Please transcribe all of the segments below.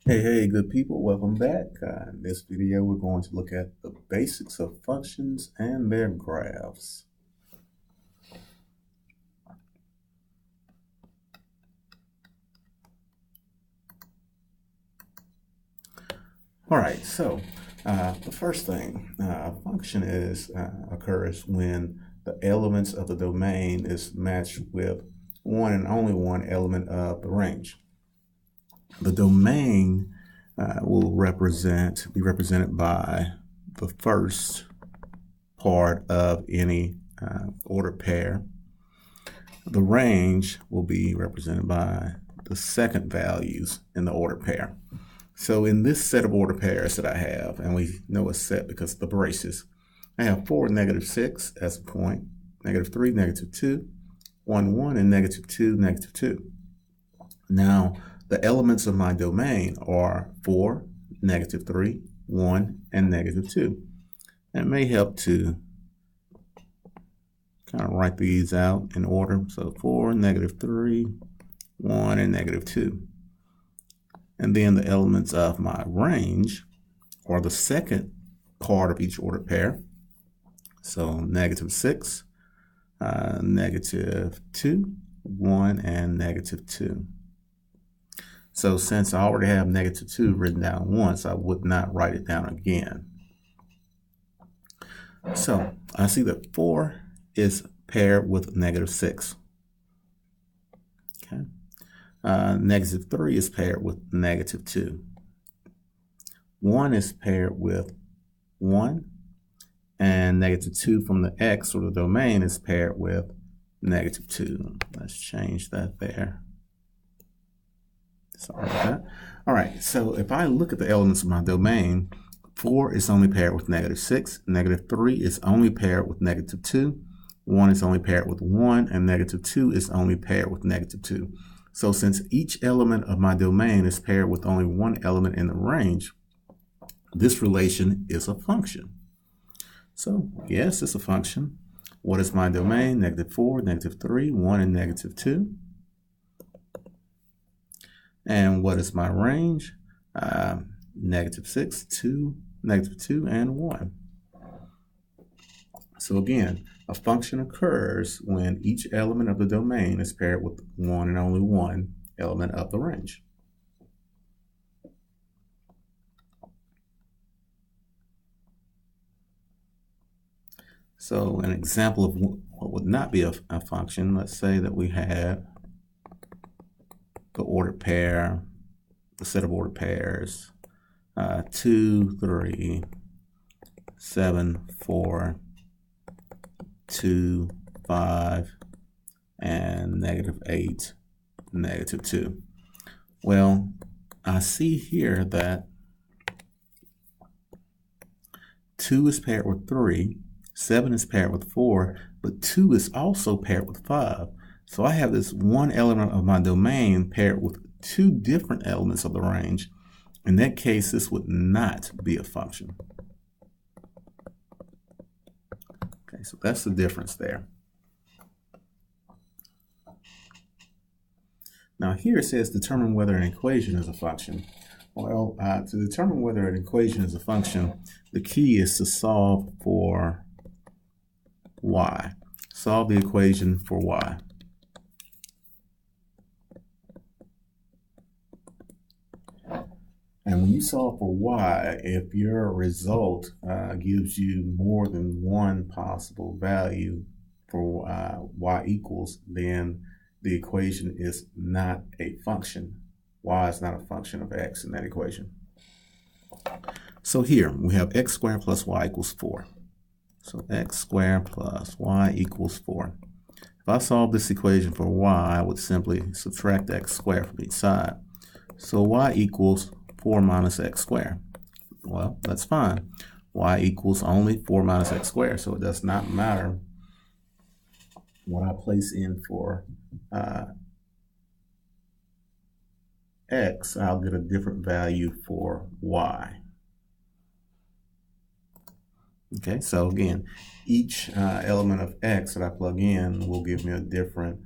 Hey, good people, welcome back. In this video, we're going to look at the basics of functions and their graphs. All right, so the first thing, a function occurs when the elements of the domain is matched with one and only one element of the range. The domain will be represented by the first part of any ordered pair. The range will be represented by the second values in the ordered pair. So in this set of ordered pairs that I have, and we know it's set because of the braces, I have 4, -6 as a point, -3, -2, 1, 1, and -2, -2. Now, the elements of my domain are 4, -3, 1, and -2. It may help to kind of write these out in order. So 4, -3, 1, and -2. And then the elements of my range are the second part of each ordered pair. So -6, -2, 1, and -2. So since I already have -2 written down once, I would not write it down again. So I see that 4 is paired with -6. Okay. -3 is paired with -2. 1 is paired with 1, and -2 from the x or the domain is paired with -2. Let's change that there. Sorry about that. All right, so if I look at the elements of my domain, 4 is only paired with -6, -3 is only paired with -2, 1 is only paired with 1, and -2 is only paired with -2. So since each element of my domain is paired with only one element in the range, this relation is a function. So yes, it's a function. What is my domain? -4, -3, 1, and -2. And what is my range? -6, 2, -2, and 1. So again, a function occurs when each element of the domain is paired with one and only one element of the range. So an example of what would not be a function, let's say that we had the ordered pair, the set of ordered pairs, 2, 3, 7, 4, 2, 5, and -8, -2. Well, I see here that 2 is paired with 3, 7 is paired with 4, but 2 is also paired with 5. So I have this one element of my domain paired with two different elements of the range. In that case, this would not be a function. Okay, so that's the difference there. Now here it says determine whether an equation is a function. Well, to determine whether an equation is a function, the key is to solve for y. Solve the equation for y. And when you solve for y, if your result gives you more than one possible value for y equals, then the equation is not a function. Y is not a function of x in that equation. So here we have x squared plus y equals 4. So x squared plus y equals 4. If I solve this equation for y, I would simply subtract x squared from each side. So y equals 4 minus x squared. Well, that's fine. Y equals only 4 minus x squared, so it does not matter what I place in for x, I'll get a different value for y. Okay, so again, each element of x that I plug in will give me a different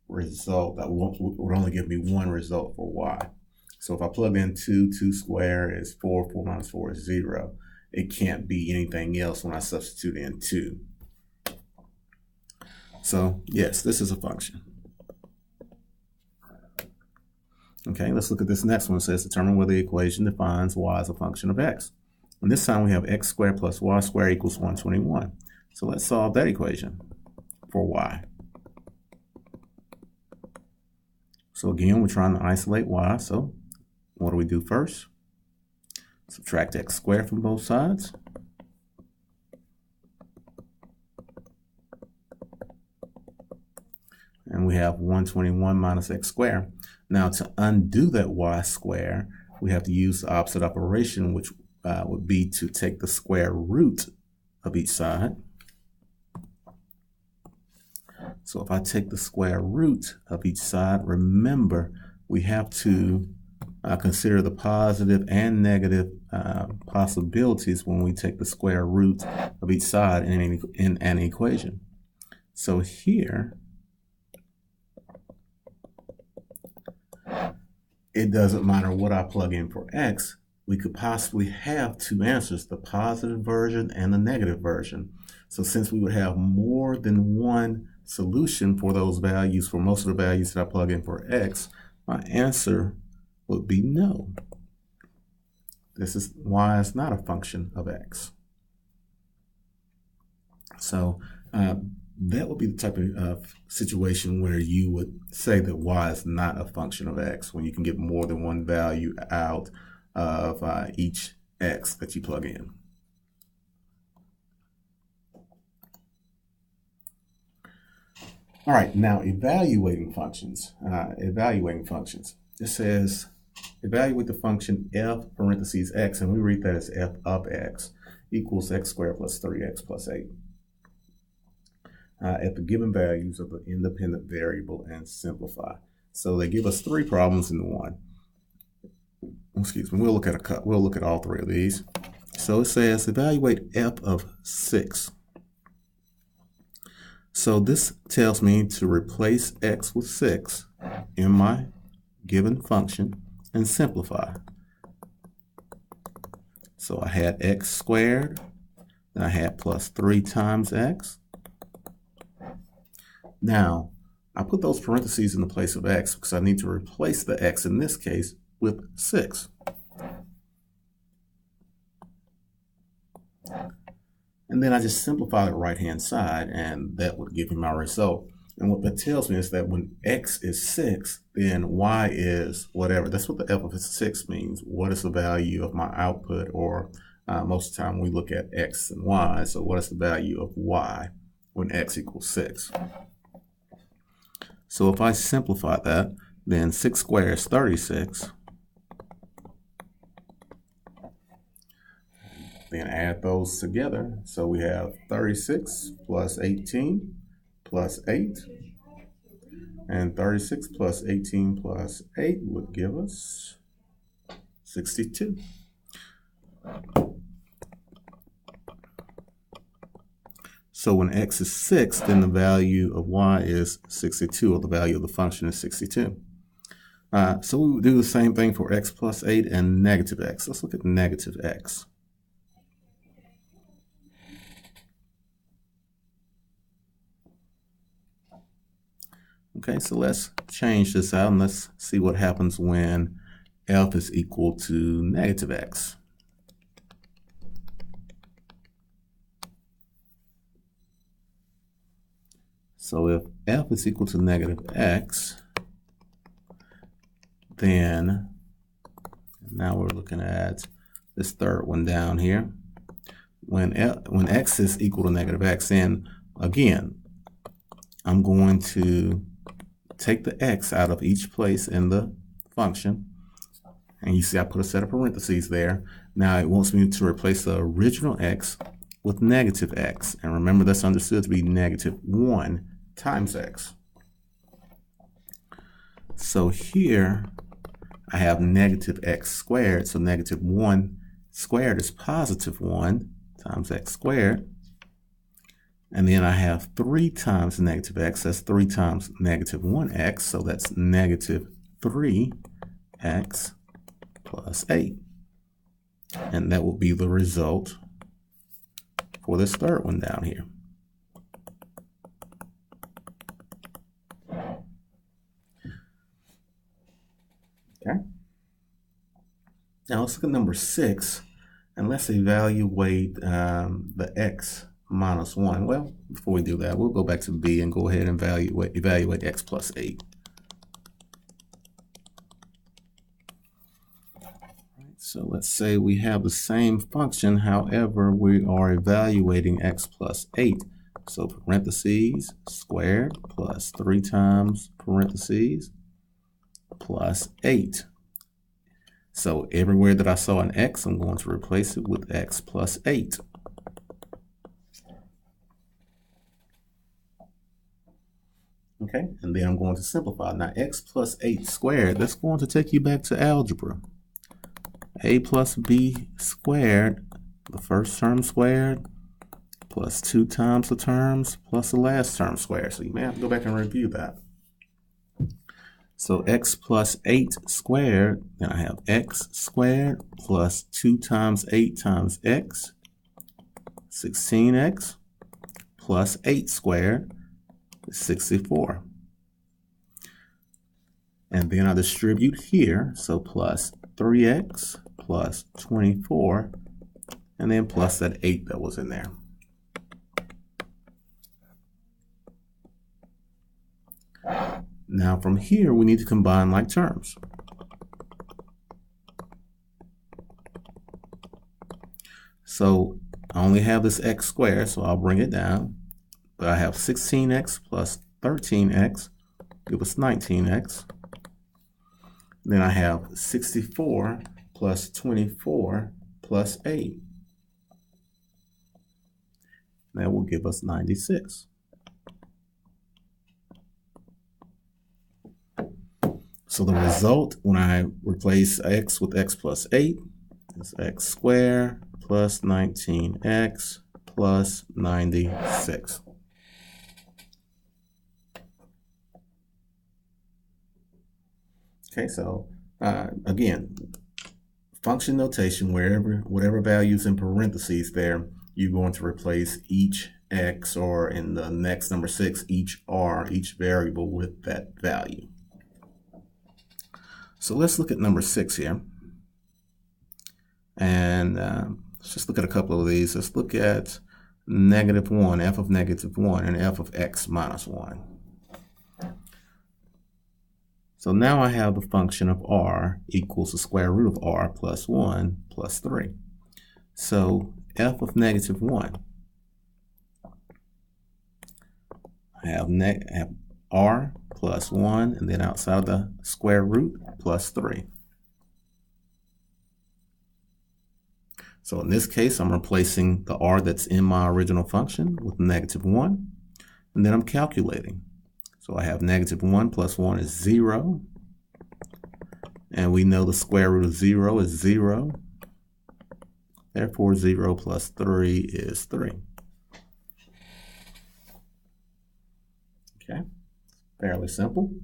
result. That would only give me one result for y. So if I plug in 2 squared is 4, 4 minus 4 is 0. It can't be anything else when I substitute in 2. So yes, this is a function. Okay, let's look at this next one. It says determine whether the equation defines y as a function of x. And this time we have x squared plus y squared equals 121. So let's solve that equation for y. So again, we're trying to isolate y. So what do we do first? Subtract x squared from both sides. And we have 121 minus x squared. Now to undo that y squared, we have to use the opposite operation, which would be to take the square root of each side. So if I take the square root of each side, remember we have to consider the positive and negative possibilities when we take the square root of each side in an equation. So here, it doesn't matter what I plug in for x, we could possibly have two answers, the positive version and the negative version. So since we would have more than one solution for those values, for most of the values that I plug in for x, my answer would be no. This is y is not a function of x. So that would be the type of situation where you would say that y is not a function of x, when you can get more than one value out of each x that you plug in. All right, now evaluating functions. It says evaluate the function f parentheses x, and we read that as f of x equals x squared plus 3x plus 8. At the given values of the independent variable and simplify. So they give us three problems in one. Excuse me. We'll look at all three of these. So it says evaluate f of 6. So this tells me to replace x with 6 in my given function and simplify. So I had x squared, then I had plus 3 times x. Now, I put those parentheses in the place of x because I need to replace the x in this case with 6. And then I just simplify the right-hand side, and that would give me my result. And what that tells me is that when x is 6, then y is whatever. That's what the f of 6 means. What is the value of my output? Or most of the time we look at x and y. So what is the value of y when x equals 6? So if I simplify that, then 6 squared is 36. Then add those together. So we have 36 plus 18 plus 8. And 36 plus 18 plus 8 would give us 62. So when x is 6, then the value of y is 62, or the value of the function is 62. So we would do the same thing for x plus 8 and negative x. Let's look at negative x. Okay, so let's change this out and let's see what happens when f is equal to negative x. So if f is equal to negative x, then now we're looking at this third one down here. When x is equal to negative x, then again, I'm going to take the x out of each place in the function. And you see I put a set of parentheses there. Now it wants me to replace the original x with negative x. And remember, that's understood to be negative 1 times x. So here I have negative x squared. So negative 1 squared is positive 1 times x squared. And then I have 3 times negative x. That's 3 times negative 1x. So that's negative 3x. plus 8. And that will be the result for this third one down here. Okay. Now let's look at number 6, and let's evaluate the x minus 1. Well, before we do that, we'll go back to B and go ahead and evaluate x plus 8. So let's say we have the same function, however, we are evaluating x plus 8. So parentheses squared plus 3 times parentheses plus 8. So everywhere that I saw an x, I'm going to replace it with x plus 8. Okay, and then I'm going to simplify. Now x plus 8 squared, that's going to take you back to algebra. A plus b squared, the first term squared, plus 2 times the terms, plus the last term squared. So you may have to go back and review that. So x plus 8 squared, then I have x squared plus 2 times 8 times x, 16x, plus 8 squared is 64. And then I distribute here, so plus 3x plus 24, and then plus that 8 that was in there. Now from here, we need to combine like terms. So I only have this x squared, so I'll bring it down. But I have 16x plus 13x, give us 19x. Then I have 64 plus 24 plus 8. That will give us 96. So the result when I replace x with x plus 8 is x squared plus 19x plus 96. Okay, so again, function notation, whatever values in parentheses there, you're going to replace each x, or in the next number 6, each r, each variable with that value. So let's look at number 6 here. And let's just look at a couple of these. Let's look at -1, f of -1, and f of x minus 1. So now I have the function of r equals the square root of r plus 1 plus 3. So f of -1, I have r plus 1, and then outside of the square root plus 3. So in this case, I'm replacing the r that's in my original function with -1, and then I'm calculating. So I have -1 plus 1 is 0, and we know the square root of 0 is 0. Therefore, 0 plus 3 is 3. Okay, fairly simple.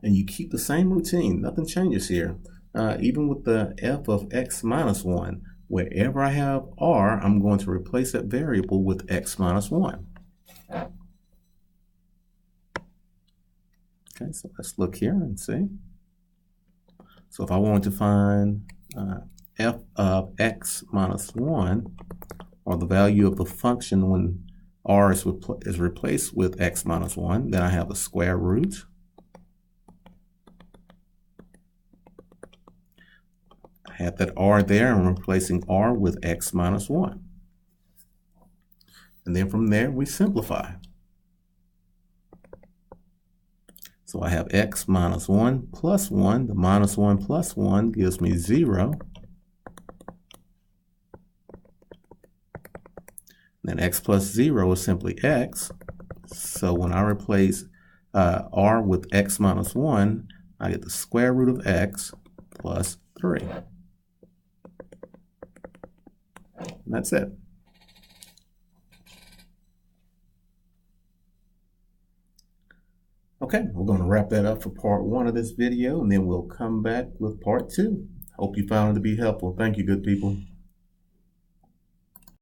And you keep the same routine, nothing changes here. Even with the f of x minus 1, wherever I have r, I'm going to replace that variable with x minus 1. Okay, so let's look here and see. So if I wanted to find f of x minus 1, or the value of the function when r is replaced with x minus 1, then I have the square root. I have that r there, and I'm replacing r with x minus 1. And then from there, we simplify. So I have x minus 1 plus 1. The minus 1 plus 1 gives me 0. Then x plus 0 is simply x. So when I replace r with x minus 1, I get the square root of x plus 3. And that's it. Okay, we're going to wrap that up for part 1 of this video, and then we'll come back with part 2. Hope you found it to be helpful. Thank you, good people.